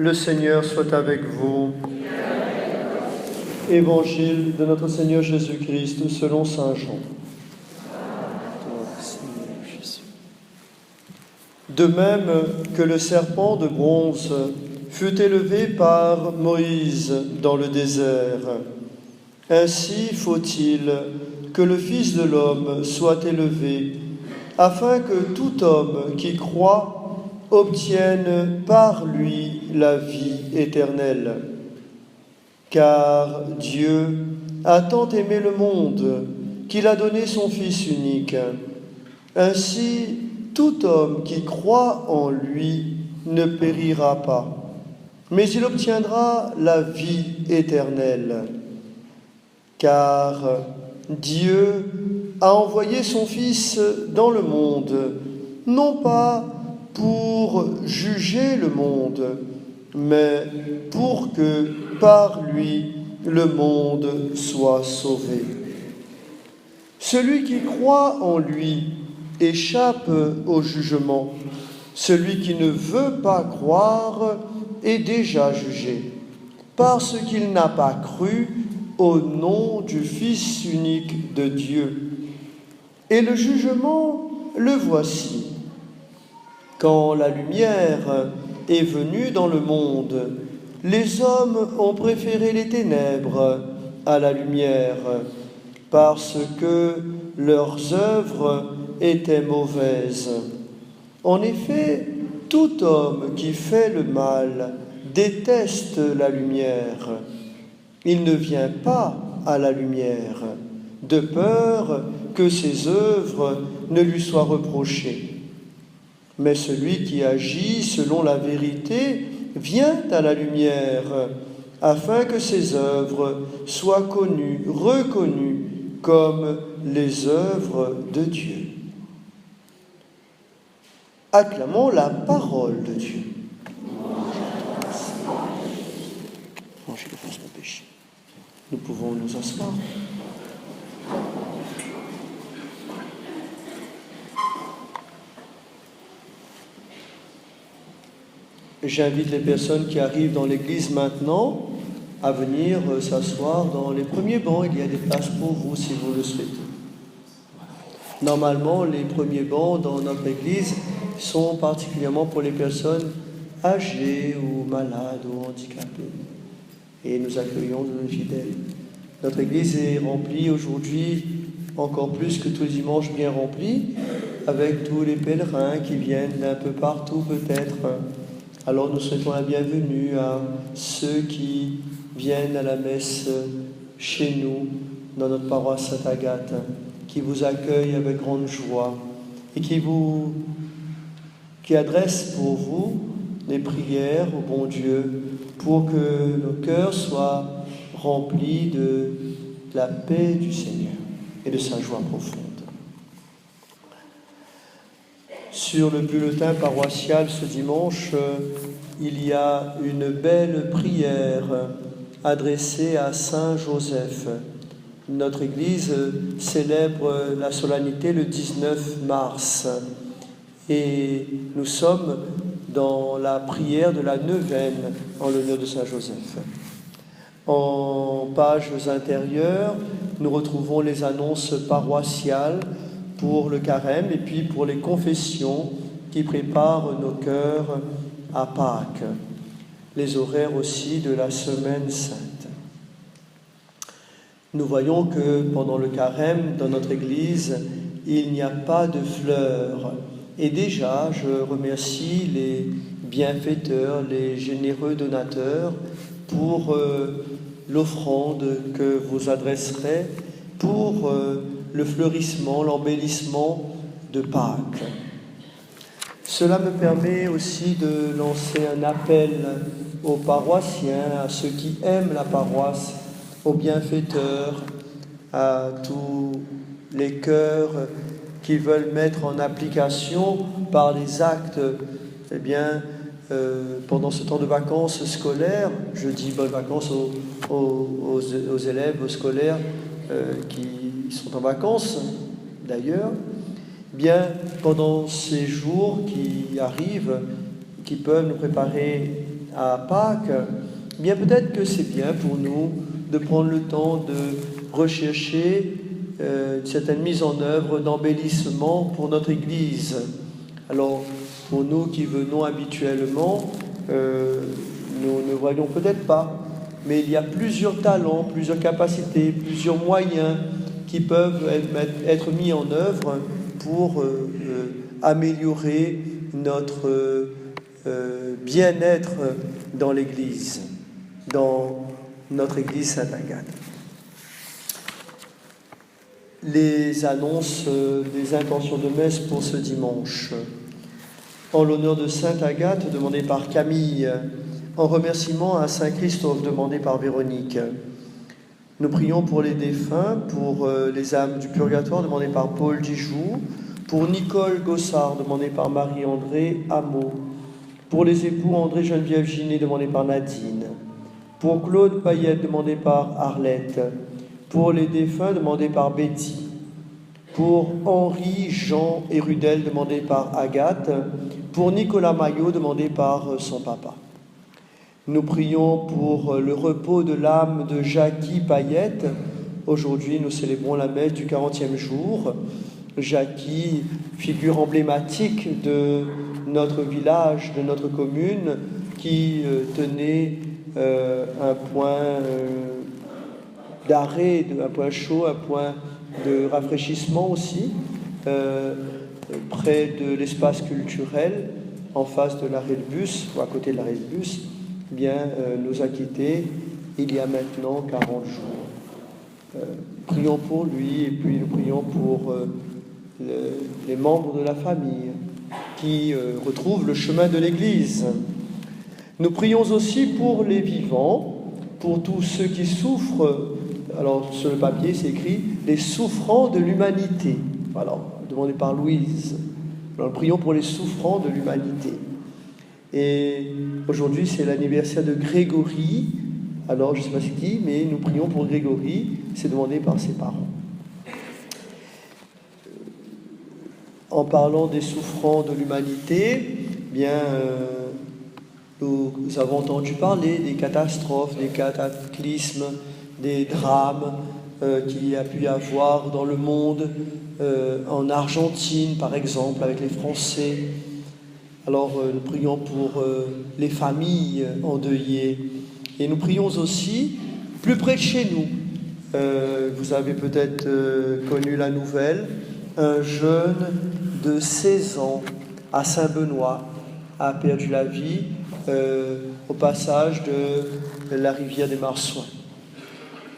Le Seigneur soit avec vous. Évangile de notre Seigneur Jésus-Christ selon saint Jean. De même que le serpent de bronze fut élevé par Moïse dans le désert, ainsi faut-il que le Fils de l'homme soit élevé, afin que tout homme qui croit obtienne par lui la vie éternelle. Car Dieu a tant aimé le monde qu'il a donné son Fils unique. Ainsi, tout homme qui croit en lui ne périra pas, mais il obtiendra la vie éternelle. Car Dieu a envoyé son Fils dans le monde, non pas pour juger le monde, mais pour que par lui le monde soit sauvé. Celui qui croit en lui échappe au jugement. Celui qui ne veut pas croire est déjà jugé, parce qu'il n'a pas cru au nom du Fils unique de Dieu. Et le jugement, le voici. Quand la lumière est venue dans le monde, les hommes ont préféré les ténèbres à la lumière, parce que leurs œuvres étaient mauvaises. En effet, tout homme qui fait le mal déteste la lumière. Il ne vient pas à la lumière, de peur que ses œuvres ne lui soient reprochées. Mais celui qui agit selon la vérité vient à la lumière, afin que ses œuvres soient connues, reconnues comme les œuvres de Dieu. Acclamons la parole de Dieu. Nous pouvons nous asseoir. J'invite les personnes qui arrivent dans l'église maintenant à venir s'asseoir dans les premiers bancs. Il y a des places pour vous si vous le souhaitez. Normalement, les premiers bancs dans notre église sont particulièrement pour les personnes âgées ou malades ou handicapées. Et nous accueillons nos fidèles. Notre église est remplie aujourd'hui, encore plus que tous les dimanches, bien remplie, avec tous les pèlerins qui viennent d'un peu partout peut-être. Alors nous souhaitons la bienvenue à ceux qui viennent à la messe chez nous, dans notre paroisse Sainte-Agathe, qui vous accueillent avec grande joie et qui adressent pour vous des prières au bon Dieu pour que nos cœurs soient remplis de la paix du Seigneur et de sa joie profonde. Sur le bulletin paroissial ce dimanche, il y a une belle prière adressée à Saint Joseph. Notre Église célèbre la solennité le 19 mars et nous sommes dans la prière de la neuvaine en l'honneur de Saint Joseph. En pages intérieures, nous retrouvons les annonces paroissiales pour le carême et puis pour les confessions qui préparent nos cœurs à Pâques, les horaires aussi de la Semaine Sainte. Nous voyons que pendant le carême, dans notre Église, il n'y a pas de fleurs. Et déjà, je remercie les bienfaiteurs, les généreux donateurs pour l'offrande que vous adresserez pour le fleurissement, l'embellissement de Pâques. Cela me permet aussi de lancer un appel aux paroissiens, à ceux qui aiment la paroisse, aux bienfaiteurs, à tous les cœurs qui veulent mettre en application par les actes, pendant ce temps de vacances scolaires, je dis bonnes vacances aux élèves, aux scolaires qui sont en vacances d'ailleurs, pendant ces jours qui arrivent, qui peuvent nous préparer à Pâques, bien peut-être que c'est bien pour nous de prendre le temps de rechercher une certaine mise en œuvre d'embellissement pour notre Église. Alors, pour nous qui venons habituellement, nous ne voyons peut-être pas, mais il y a plusieurs talents, plusieurs capacités, plusieurs moyens qui peuvent être mis en œuvre pour améliorer notre bien-être dans l'Église, dans notre Église Sainte-Agathe. Les annonces des intentions de messe pour ce dimanche. En l'honneur de Sainte Agathe, demandé par Camille. En remerciement à Saint Christophe, demandé par Véronique. Nous prions pour les défunts, pour les âmes du purgatoire, demandé par Paul Dijoux. Pour Nicole Gossard, demandé par Marie-André Hameau. Pour les époux André Geneviève Ginet, demandé par Nadine. Pour Claude Payette, demandé par Arlette. Pour les défunts, demandé par Betty. Pour Henri, Jean et Rudel, demandé par Agathe. Pour Nicolas Maillot, demandé par son papa. Nous prions pour le repos de l'âme de Jackie Payette. Aujourd'hui, nous célébrons la messe du 40e jour. Jackie, figure emblématique de notre village, de notre commune, qui tenait un point d'arrêt, un point chaud, un point de rafraîchissement aussi, près de l'espace culturel, en face de l'arrêt de bus, ou à côté de l'arrêt de bus, nous a quittés il y a maintenant 40 jours. Prions pour lui et puis nous prions pour les membres de la famille qui retrouvent le chemin de l'Église. Nous prions aussi pour les vivants, pour tous ceux qui souffrent. Alors, sur le papier, c'est écrit « les souffrants de l'humanité ». Alors, demandé par Louise. Alors, prions pour les souffrants de l'humanité. Et aujourd'hui, c'est l'anniversaire de Grégory. Alors, je ne sais pas c'est qui, mais nous prions pour Grégory. C'est demandé par ses parents. En parlant des souffrants de l'humanité, nous avons entendu parler des catastrophes, des cataclysmes, des drames qu'il y a pu y avoir dans le monde, en Argentine par exemple, avec les Français. Alors nous prions pour les familles endeuillées. Et nous prions aussi, plus près de chez nous, vous avez peut-être connu la nouvelle, un jeune de 16 ans à Saint-Benoît a perdu la vie au passage de la rivière des Marsouins.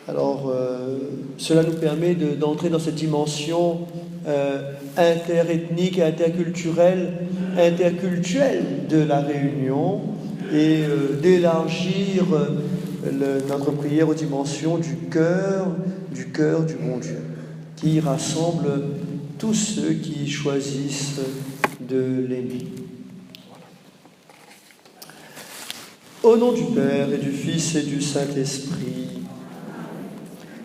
Alors, cela nous permet d'entrer dans cette dimension interethnique et interculturelle de la Réunion et d'élargir notre prière aux dimensions du cœur du bon Dieu, qui rassemble tous ceux qui choisissent de l'aimer. Au nom du Père et du Fils et du Saint-Esprit,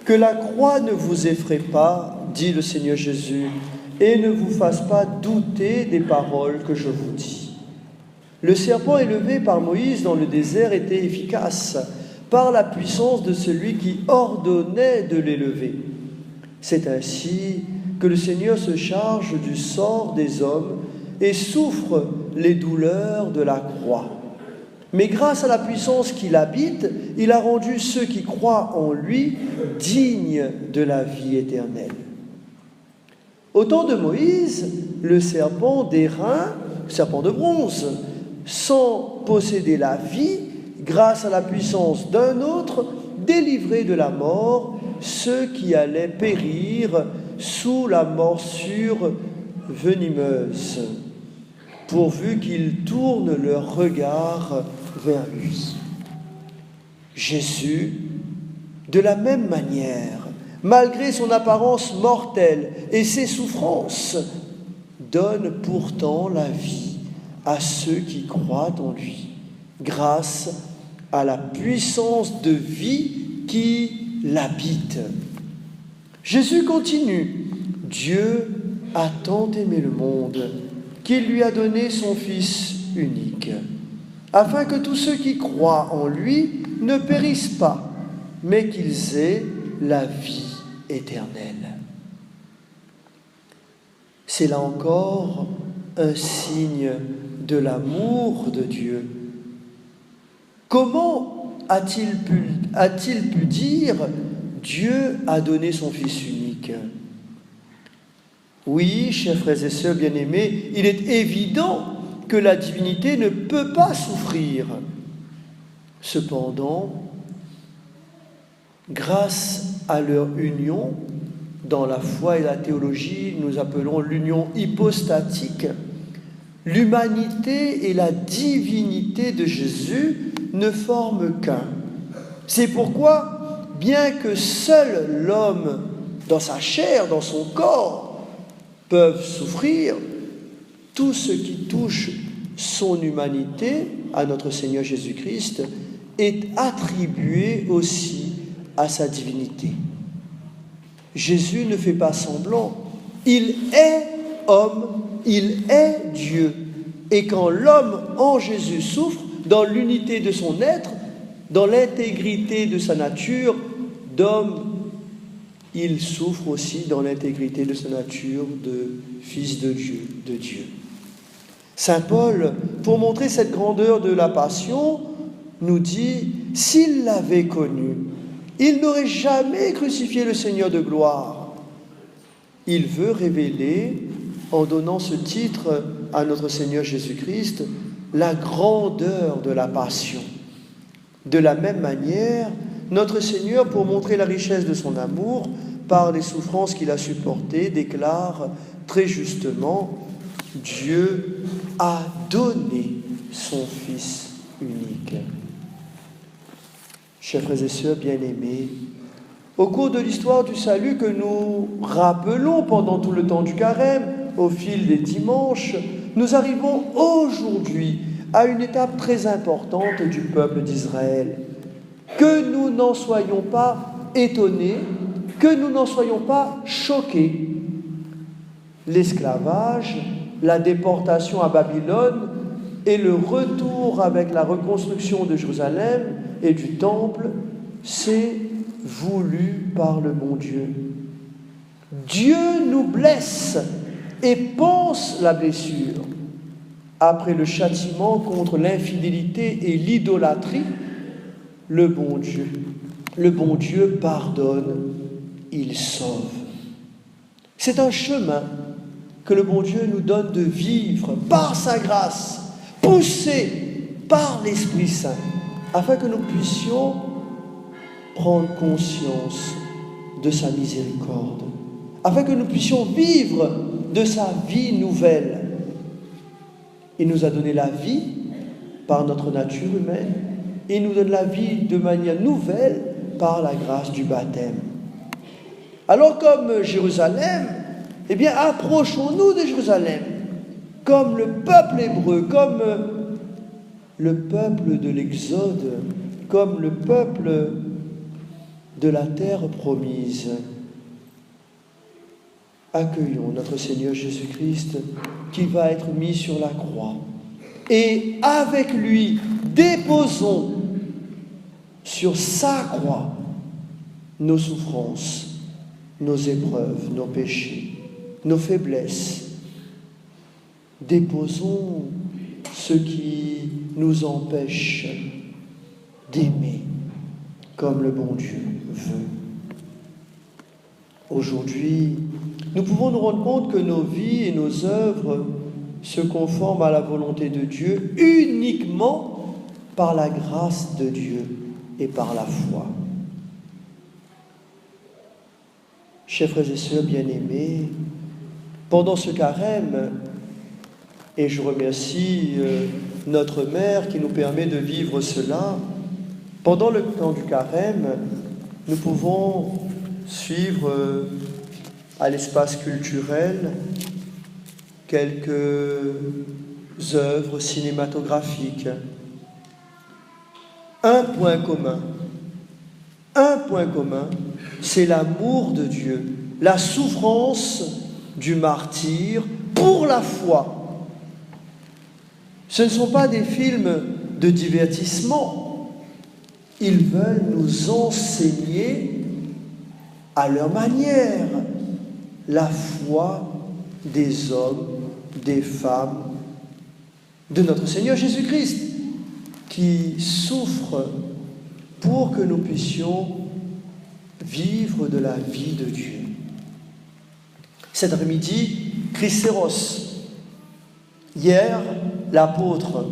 que la croix ne vous effraie pas, dit le Seigneur Jésus, et ne vous fasse pas douter des paroles que je vous dis. Le serpent élevé par Moïse dans le désert était efficace par la puissance de celui qui ordonnait de l'élever. C'est ainsi que le Seigneur se charge du sort des hommes et souffre les douleurs de la croix. Mais grâce à la puissance qu'il habite, il a rendu ceux qui croient en lui dignes de la vie éternelle. Au temps de Moïse, le serpent d'airain, serpent de bronze, sans posséder la vie, grâce à la puissance d'un autre, délivrait de la mort ceux qui allaient périr sous la morsure venimeuse, pourvu qu'ils tournent leur regard vers lui. Jésus, de la même manière, malgré son apparence mortelle et ses souffrances, donne pourtant la vie à ceux qui croient en lui, grâce à la puissance de vie qui l'habite. Jésus continue. Dieu a tant aimé le monde qu'il lui a donné son Fils unique, afin que tous ceux qui croient en lui ne périssent pas, mais qu'ils aient la vie éternelle. C'est là encore un signe de l'amour de Dieu. Comment a-t-il pu dire « Dieu a donné son Fils unique » ? Oui, chers frères et sœurs bien-aimés, il est évident que la divinité ne peut pas souffrir. Cependant, grâce à leur union, dans la foi et la théologie, nous appelons l'union hypostatique, l'humanité et la divinité de Jésus ne forment qu'un. C'est pourquoi, bien que seul l'homme, dans sa chair, dans son corps, peuvent souffrir, tout ce qui touche son humanité à notre Seigneur Jésus-Christ est attribué aussi à sa divinité. Jésus ne fait pas semblant. Il est homme, il est Dieu. Et quand l'homme en Jésus souffre, dans l'unité de son être, dans l'intégrité de sa nature d'homme, il souffre aussi dans l'intégrité de sa nature de Fils de Dieu. Saint Paul, pour montrer cette grandeur de la passion, nous dit « S'il l'avait connu, il n'aurait jamais crucifié le Seigneur de gloire. » Il veut révéler, en donnant ce titre à notre Seigneur Jésus-Christ, la grandeur de la passion. De la même manière, notre Seigneur, pour montrer la richesse de son amour, par les souffrances qu'il a supportées, déclare très justement « Dieu a donné son Fils unique ». Chers frères et sœurs bien-aimés, au cours de l'histoire du salut que nous rappelons pendant tout le temps du carême, au fil des dimanches, nous arrivons aujourd'hui à une étape très importante du peuple d'Israël. Que nous n'en soyons pas étonnés, que nous n'en soyons pas choqués. L'esclavage, la déportation à Babylone et le retour avec la reconstruction de Jérusalem et du temple, c'est voulu par le bon Dieu. Dieu nous blesse et pense la blessure. Après le châtiment contre l'infidélité et l'idolâtrie, le bon Dieu pardonne, il sauve. C'est un chemin que le bon Dieu nous donne de vivre par sa grâce, poussé par l'Esprit Saint, afin que nous puissions prendre conscience de sa miséricorde, afin que nous puissions vivre de sa vie nouvelle. Il nous a donné la vie par notre nature humaine, et il nous donne la vie de manière nouvelle par la grâce du baptême. Alors comme Jérusalem, eh bien approchons-nous de Jérusalem, comme le peuple hébreu, comme le peuple de l'Exode, comme le peuple de la terre promise. Accueillons notre Seigneur Jésus-Christ qui va être mis sur la croix. Et avec lui, déposons sur sa croix nos souffrances, nos épreuves, nos péchés, nos faiblesses. Déposons ce qui nous empêche d'aimer comme le bon Dieu veut. Aujourd'hui, nous pouvons nous rendre compte que nos vies et nos œuvres se conforment à la volonté de Dieu uniquement par la grâce de Dieu et par la foi. Chers frères et sœurs bien-aimés, pendant ce carême, et je remercie notre mère qui nous permet de vivre cela, pendant le temps du carême, nous pouvons suivre à l'espace culturel quelques œuvres cinématographiques. Un point commun, c'est l'amour de Dieu, la souffrance du martyr pour la foi. Ce ne sont pas des films de divertissement. Ils veulent nous enseigner à leur manière la foi des hommes, des femmes, de notre Seigneur Jésus-Christ, qui souffre pour que nous puissions vivre de la vie de Dieu. Cet après-midi, Christéros. Hier, l'apôtre.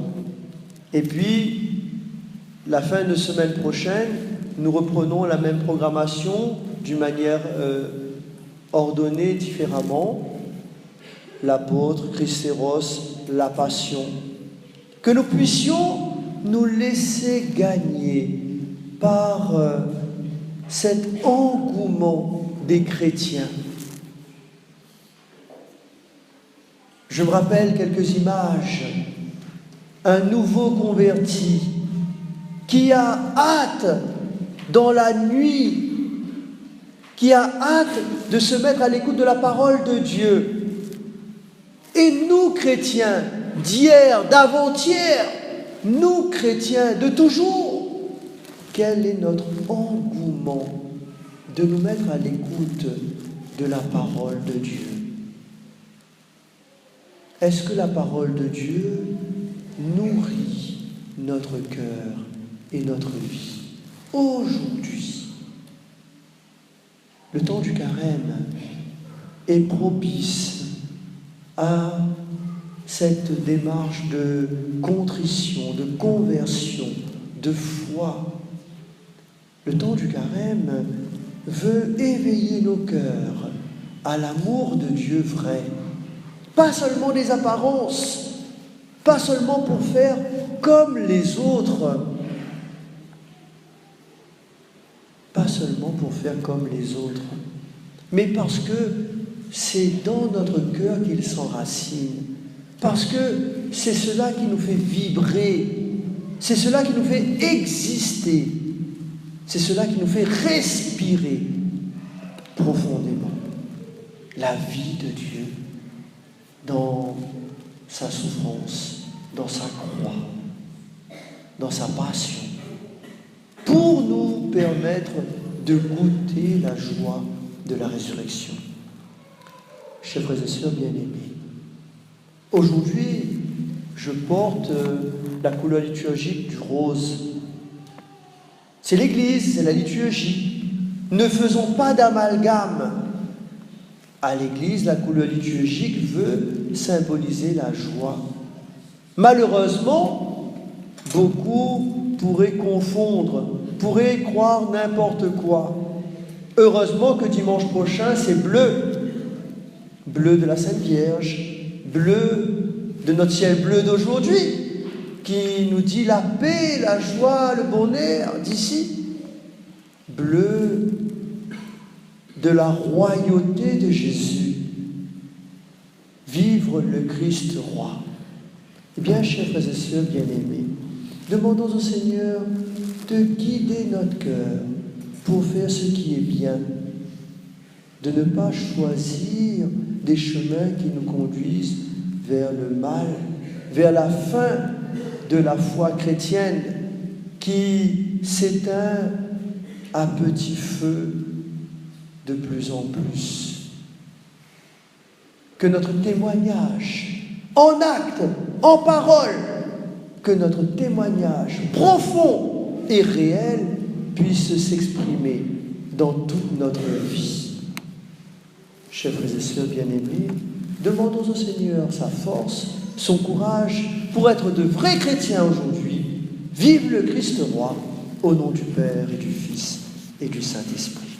Et puis, la fin de semaine prochaine, nous reprenons la même programmation d'une manière ordonnée différemment. L'apôtre, Christéros, la passion. Que nous puissions nous laisser gagner par cet engouement des chrétiens. Je me rappelle quelques images. Un nouveau converti qui a hâte dans la nuit, qui a hâte de se mettre à l'écoute de la parole de Dieu. Et nous, chrétiens, d'hier, d'avant-hier, nous, chrétiens, de toujours, quel est notre engouement de nous mettre à l'écoute de la parole de Dieu? Est-ce que la parole de Dieu nourrit notre cœur et notre vie aujourd'hui? Le temps du carême est propice à cette démarche de contrition, de conversion, de foi. Le temps du carême veut éveiller nos cœurs à l'amour de Dieu vrai. Pas seulement des apparences, pas seulement pour faire comme les autres, pas seulement pour faire comme les autres, mais parce que c'est dans notre cœur qu'il s'enracine, parce que c'est cela qui nous fait vibrer, c'est cela qui nous fait exister, c'est cela qui nous fait respirer profondément la vie de Dieu dans sa souffrance, dans sa croix, dans sa passion, pour nous permettre de goûter la joie de la résurrection. Chers frères et sœurs bien-aimés, aujourd'hui, je porte la couleur liturgique du rose. C'est l'Église, c'est la liturgie. Ne faisons pas d'amalgame. À l'Église, la couleur liturgique veut symboliser la joie. Malheureusement, beaucoup pourraient confondre, pourraient croire n'importe quoi. Heureusement que dimanche prochain, c'est bleu. Bleu de la Sainte Vierge, bleu de notre ciel bleu d'aujourd'hui, qui nous dit la paix, la joie, le bonheur d'ici. Bleu de la royauté de Jésus, vivre le Christ roi. Eh bien, chers frères et sœurs bien-aimés, demandons au Seigneur de guider notre cœur pour faire ce qui est bien, de ne pas choisir des chemins qui nous conduisent vers le mal, vers la fin de la foi chrétienne qui s'éteint à petit feu de plus en plus. Que notre témoignage, en acte, en parole, que notre témoignage profond et réel puisse s'exprimer dans toute notre vie. Chers frères et sœurs bien-aimés, demandons au Seigneur sa force, son courage pour être de vrais chrétiens aujourd'hui. Vive le Christ roi, au nom du Père et du Fils et du Saint-Esprit.